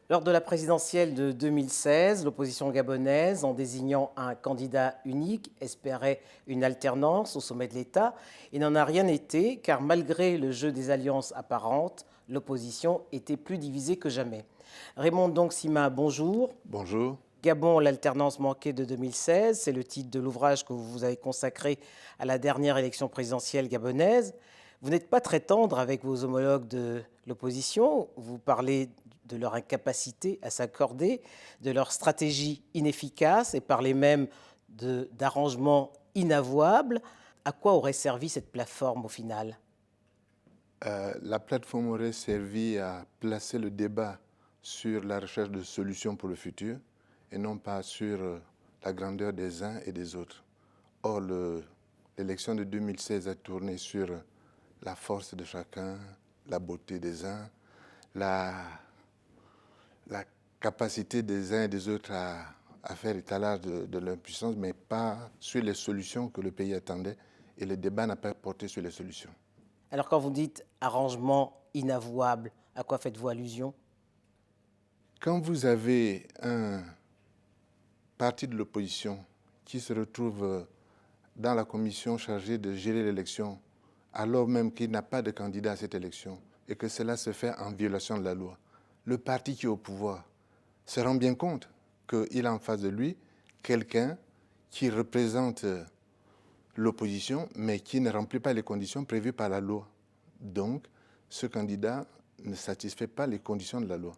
Lors de la présidentielle de 2016, l'opposition gabonaise, en désignant un candidat unique, espérait une alternance au sommet de l'État. Il n'en a rien été, car malgré le jeu des alliances apparentes, l'opposition était plus divisée que jamais. Raymond Dongsima, bonjour. Bonjour. Gabon, l'alternance manquée de 2016, c'est le titre de l'ouvrage que vous avez consacré à la dernière élection présidentielle gabonaise. Vous n'êtes pas très tendre avec vos homologues de l'opposition. Vous parlez de leur incapacité à s'accorder, de leur stratégie inefficace et parlez même d'arrangements inavouables. À quoi aurait servi cette plateforme au final? La plateforme aurait servi à placer le débat sur la recherche de solutions pour le futur et non pas sur la grandeur des uns et des autres. Or, l'élection de 2016 a tourné sur la force de chacun, la beauté des uns, la, la capacité des uns et des autres à faire étalage de leur puissance, mais pas sur les solutions que le pays attendait. Et le débat n'a pas porté sur les solutions. Alors quand vous dites arrangement inavouable, à quoi faites-vous allusion? Quand vous avez un parti de l'opposition qui se retrouve dans la commission chargée de gérer l'élection, alors même qu'il n'a pas de candidat à cette élection et que cela se fait en violation de la loi, le parti qui est au pouvoir se rend bien compte qu'il a en face de lui quelqu'un qui représente l'opposition, mais qui ne remplit pas les conditions prévues par la loi. Donc, ce candidat ne satisfait pas les conditions de la loi.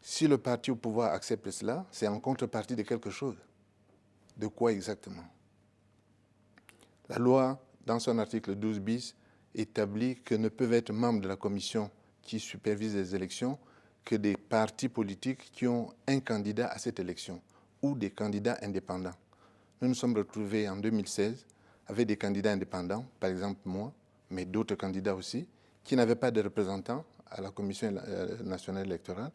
Si le parti au pouvoir accepte cela, c'est en contrepartie de quelque chose. De quoi exactement? La loi, dans son article 12 bis, établit que ne peuvent être membres de la commission qui supervise les élections que des partis politiques qui ont un candidat à cette élection ou des candidats indépendants. Nous nous sommes retrouvés en 2016 avec des candidats indépendants, par exemple moi, mais d'autres candidats aussi, qui n'avaient pas de représentants à la Commission nationale électorale,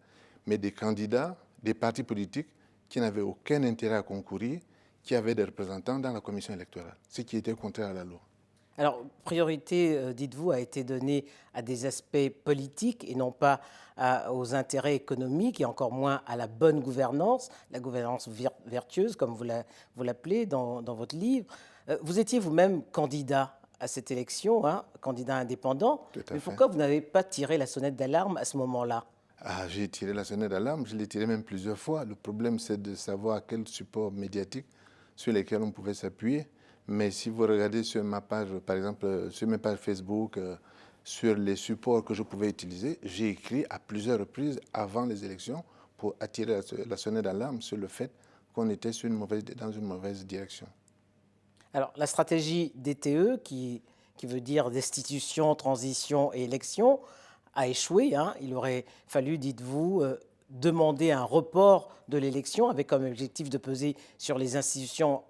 mais des candidats des partis politiques qui n'avaient aucun intérêt à concourir, qui avaient des représentants dans la commission électorale, ce qui était contraire à la loi. Alors, priorité, dites-vous, a été donnée à des aspects politiques et non pas aux intérêts économiques et encore moins à la bonne gouvernance, la gouvernance vertueuse, comme vous l'appelez dans votre livre. Vous étiez vous-même candidat à cette élection, hein, candidat indépendant, Tout à mais fait. pourquoi vous n'avez pas tiré la sonnette d'alarme à ce moment-là? Ah, j'ai tiré la sonnette d'alarme, je l'ai tiré même plusieurs fois. Le problème, c'est de savoir quel support médiatique sur lesquels on pouvait s'appuyer. Mais si vous regardez sur ma page, par exemple, sur mes pages Facebook, sur les supports que je pouvais utiliser, j'ai écrit à plusieurs reprises avant les élections pour attirer la sonnette d'alarme sur le fait qu'on était dans une mauvaise direction. Alors, la stratégie DTE, qui veut dire destitution, transition et élection, a échoué, hein. Il aurait fallu, dites-vous, demander un report de l'élection avec comme objectif de peser sur les institutions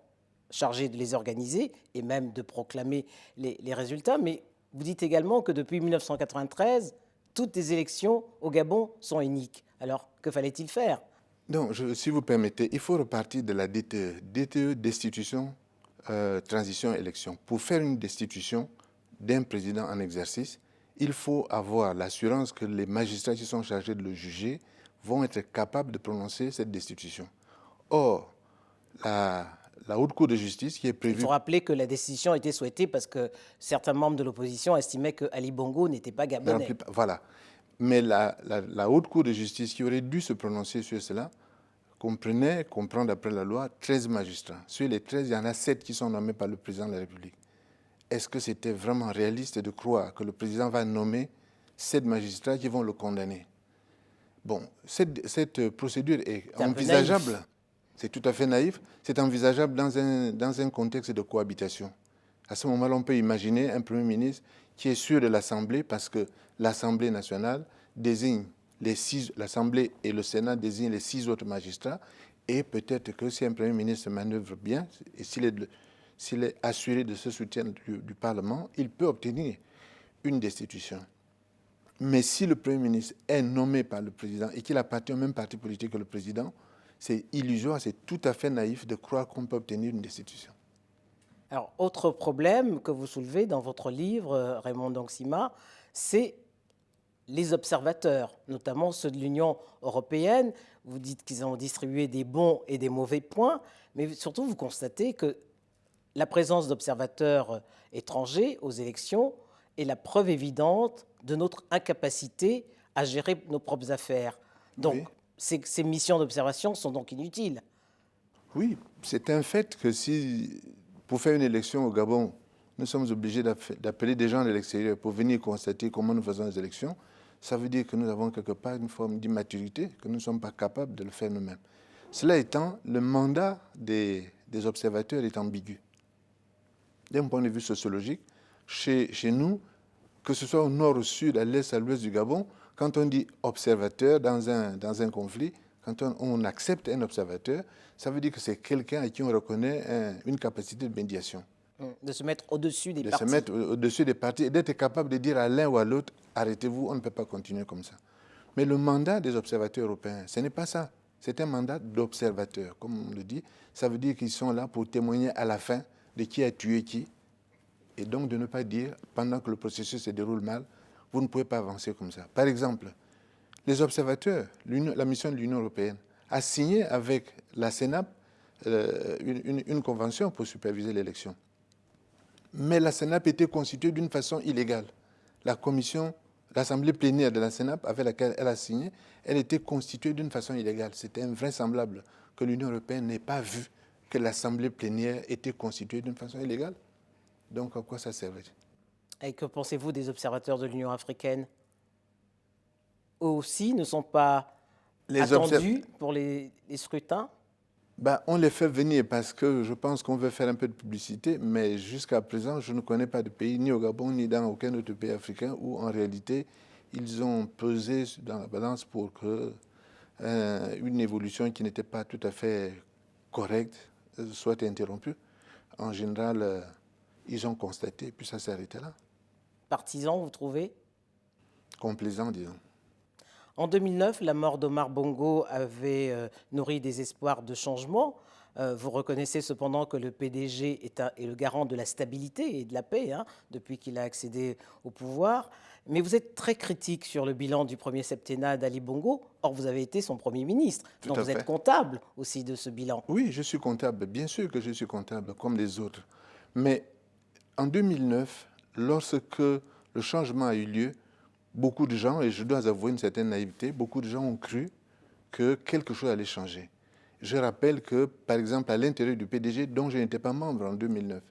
chargées de les organiser et même de proclamer les résultats. Mais vous dites également que depuis 1993, toutes les élections au Gabon sont uniques. Alors, que fallait-il faire? Donc, si vous permettez, il faut repartir de la DTE. DTE, destitution, transition, élection. Pour faire une destitution d'un président en exercice, il faut avoir l'assurance que les magistrats qui sont chargés de le juger vont être capables de prononcer cette destitution. Or, la, la Haute Cour de justice qui est Il faut prévue... rappeler que la décision était souhaitée parce que certains membres de l'opposition estimaient que Ali Bongo n'était pas gabonais. Voilà. Mais la Haute Cour de justice qui aurait dû se prononcer sur cela comprend d'après la loi 13 magistrats. Sur les 13, il y en a 7 qui sont nommés par le président de la République. Est-ce que c'était vraiment réaliste de croire que le président va nommer 7 magistrats qui vont le condamner? Bon, cette procédure est C'est un peu naïf. envisageable. C'est tout à fait naïf. C'est envisageable dans un contexte de cohabitation. À ce moment-là, on peut imaginer un Premier ministre qui est sûr de l'Assemblée parce que l'Assemblée nationale désigne l'Assemblée et le Sénat désignent les 6 autres magistrats. Et peut-être que si un Premier ministre manœuvre bien, et s'il est assuré de ce soutien du Parlement, il peut obtenir une destitution. Mais si le Premier ministre est nommé par le président et qu'il appartient au même parti politique que le président, c'est illusoire, c'est tout à fait naïf de croire qu'on peut obtenir une destitution. Alors, autre problème que vous soulevez dans votre livre, Raymond Dongsima, c'est les observateurs, notamment ceux de l'Union européenne. Vous dites qu'ils ont distribué des bons et des mauvais points, mais surtout vous constatez que la présence d'observateurs étrangers aux élections est la preuve évidente de notre incapacité à gérer nos propres affaires. Donc, Oui. ces missions d'observation sont donc inutiles. Oui, c'est un fait que si, pour faire une élection au Gabon, nous sommes obligés d'appeler des gens de l'extérieur pour venir constater comment nous faisons les élections, ça veut dire que nous avons quelque part une forme d'immaturité, que nous ne sommes pas capables de le faire nous-mêmes. Cela étant, le mandat des observateurs est ambigu. D'un point de vue sociologique, chez nous, que ce soit au nord, au sud, à l'est, à l'ouest du Gabon, quand on dit observateur dans un conflit, quand on accepte un observateur, ça veut dire que c'est quelqu'un à qui on reconnaît une capacité de médiation. De se mettre au-dessus des De partis. se mettre au-dessus des partis et d'être capable de dire à l'un ou à l'autre, arrêtez-vous, on ne peut pas continuer comme ça. Mais le mandat des observateurs européens, ce n'est pas ça. C'est un mandat d'observateur, comme on le dit. Ça veut dire qu'ils sont là pour témoigner à la fin de qui a tué qui, et donc de ne pas dire, pendant que le processus se déroule mal, vous ne pouvez pas avancer comme ça. Par exemple, les observateurs, la mission de l'Union européenne, a signé avec la CENAP une convention pour superviser l'élection. Mais la CENAP était constituée d'une façon illégale. La commission, l'assemblée plénière de la CENAP avec laquelle elle a signé, elle était constituée d'une façon illégale. C'était invraisemblable que l'Union européenne n'ait pas vu que l'assemblée plénière était constituée d'une façon illégale. Donc à quoi ça servait? Et que pensez-vous des observateurs de l'Union africaine? Eux aussi ne sont pas attendus pour les scrutins? On les fait venir parce que je pense qu'on veut faire un peu de publicité, mais jusqu'à présent, je ne connais pas de pays, ni au Gabon, ni dans aucun autre pays africain, où en réalité, ils ont pesé dans la balance pour que une évolution qui n'était pas tout à fait correcte soit interrompue. En général, ils ont constaté, puis ça s'est arrêté là. Partisans, vous trouvez? Complaisant, disons. En 2009, la mort d'Omar Bongo avait nourri des espoirs de changement. Vous reconnaissez cependant que le PDG est le garant de la stabilité et de la paix depuis qu'il a accédé au pouvoir. Mais vous êtes très critique sur le bilan du premier septennat d'Ali Bongo. Or, vous avez été son Premier ministre. Donc, vous êtes comptable aussi de ce bilan. Oui, je suis comptable. Bien sûr que je suis comptable, comme les autres. Mais en 2009, lorsque le changement a eu lieu, beaucoup de gens, et je dois avouer une certaine naïveté, beaucoup de gens ont cru que quelque chose allait changer. Je rappelle que, par exemple, à l'intérieur du PDG, dont je n'étais pas membre en 2009,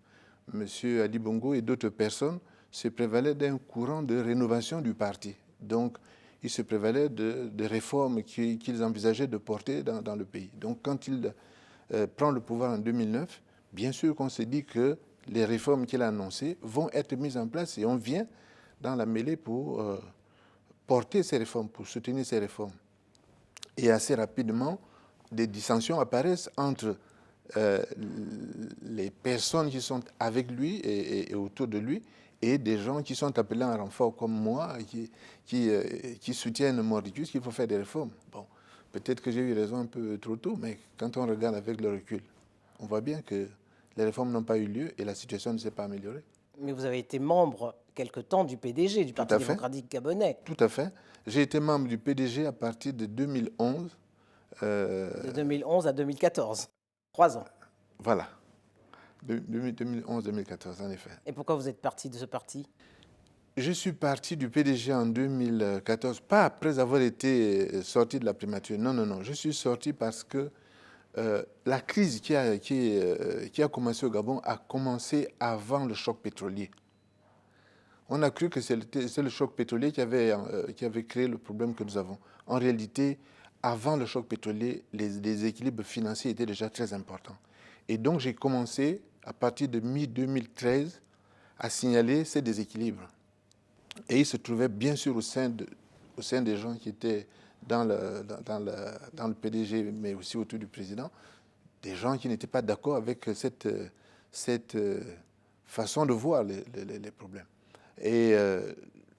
M. Ali Bongo et d'autres personnes se prévalaient d'un courant de rénovation du parti. Donc, ils se prévalaient de réformes qu'ils envisageaient de porter dans le pays. Donc, quand il prend le pouvoir en 2009, bien sûr qu'on s'est dit que les réformes qu'il a annoncées vont être mises en place et on vient dans la mêlée pour porter ces réformes, pour soutenir ces réformes. Et assez rapidement, des dissensions apparaissent entre les personnes qui sont avec lui et autour de lui et des gens qui sont appelés en renfort comme moi, qui soutiennent Mordicus qu'il faut faire des réformes. Bon, peut-être que j'ai eu raison un peu trop tôt, mais quand on regarde avec le recul, on voit bien que les réformes n'ont pas eu lieu et la situation ne s'est pas améliorée. Mais vous avez été membre quelque temps du PDG, du Parti démocratique gabonais. Tout à fait. J'ai été membre du PDG à partir de 2011. De 2011 à 2014. 3 ans. Voilà. 2011-2014, en effet. Et pourquoi vous êtes parti de ce parti? Je suis parti du PDG en 2014, pas après avoir été sorti de la primature. Non, non, non. Je suis sorti parce que la crise qui a commencé au Gabon a commencé avant le choc pétrolier. On a cru que c'est le choc pétrolier qui avait créé le problème que nous avons. En réalité, avant le choc pétrolier, les déséquilibres financiers étaient déjà très importants. Et donc, j'ai commencé, à partir de mi-2013, à signaler ces déséquilibres. Et ils se trouvaient bien sûr au sein des gens qui étaient dans le PDG, mais aussi autour du président, des gens qui n'étaient pas d'accord avec cette façon de voir les problèmes. Et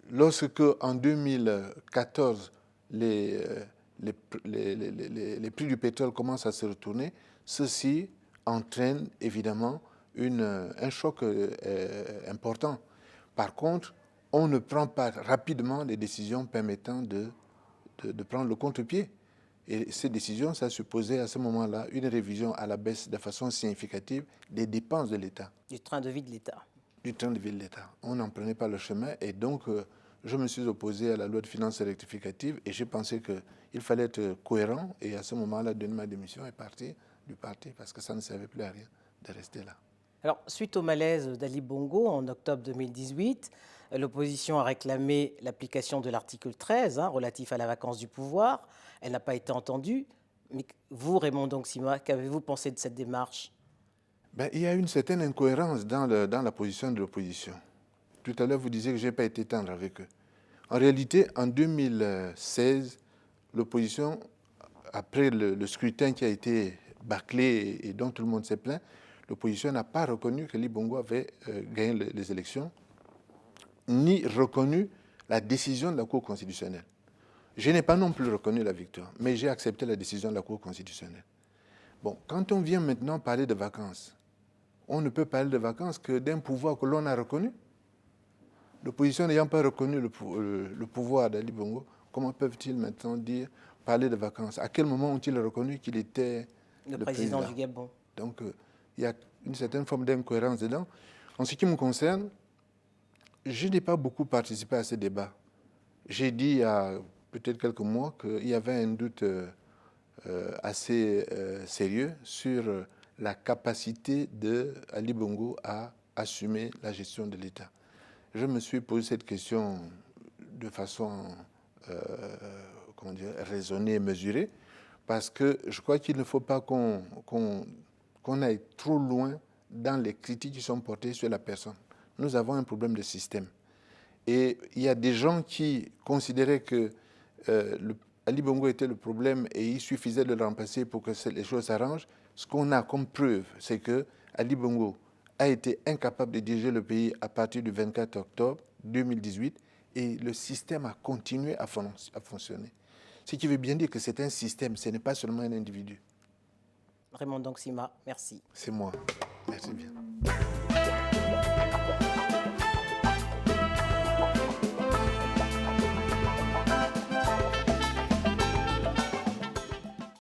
lorsque, en 2014, les prix du pétrole commencent à se retourner, ceci entraîne évidemment un choc important. Par contre, on ne prend pas rapidement les décisions permettant de prendre le contre-pied. Et ces décisions, ça supposait à ce moment-là une révision à la baisse de façon significative des dépenses de l'État. Du train de vie de l'État. Du train de vie de l'État. On n'en prenait pas le chemin et donc je me suis opposé à la loi de finances rectificative et j'ai pensé qu'il fallait être cohérent et à ce moment-là, donner ma démission et partir du parti parce que ça ne servait plus à rien de rester là. Alors, suite au malaise d'Ali Bongo en octobre 2018, l'opposition a réclamé l'application de l'article 13 relatif à la vacance du pouvoir. Elle n'a pas été entendue. Mais vous, Raymond Ndongsima, qu'avez-vous pensé de cette démarche? Il y a une certaine incohérence dans la position de l'opposition. Tout à l'heure, vous disiez que je n'ai pas été tendre avec eux. En réalité, en 2016, l'opposition, après le scrutin qui a été bâclé et dont tout le monde s'est plaint, l'opposition n'a pas reconnu que Ali Bongo avait gagné les élections, ni reconnu la décision de la Cour constitutionnelle. Je n'ai pas non plus reconnu la victoire, mais j'ai accepté la décision de la Cour constitutionnelle. Bon, quand on vient maintenant parler de vacances, on ne peut parler de vacances que d'un pouvoir que l'on a reconnu. L'opposition n'ayant pas reconnu le pouvoir d'Ali Bongo, comment peuvent-ils maintenant parler de vacances? À quel moment ont-ils reconnu qu'il était le président du Gabon? Donc, il y a une certaine forme d'incohérence dedans. En ce qui me concerne, je n'ai pas beaucoup participé à ce débat. J'ai dit il y a peut-être quelques mois qu'il y avait un doute assez sérieux sur la capacité d'Ali Bongo à assumer la gestion de l'État. Je me suis posé cette question de façon raisonnée et mesurée, parce que je crois qu'il ne faut pas qu'on aille trop loin dans les critiques qui sont portées sur la personne. Nous avons un problème de système. Et il y a des gens qui considéraient que Ali Bongo était le problème et il suffisait de le remplacer pour que les choses s'arrangent. Ce qu'on a comme preuve, c'est que Ali Bongo a été incapable de diriger le pays à partir du 24 octobre 2018 et le système a continué à fonctionner. Ce qui veut bien dire que c'est un système, ce n'est pas seulement un individu. Raymond Ndongsima, merci. C'est moi. Merci bien.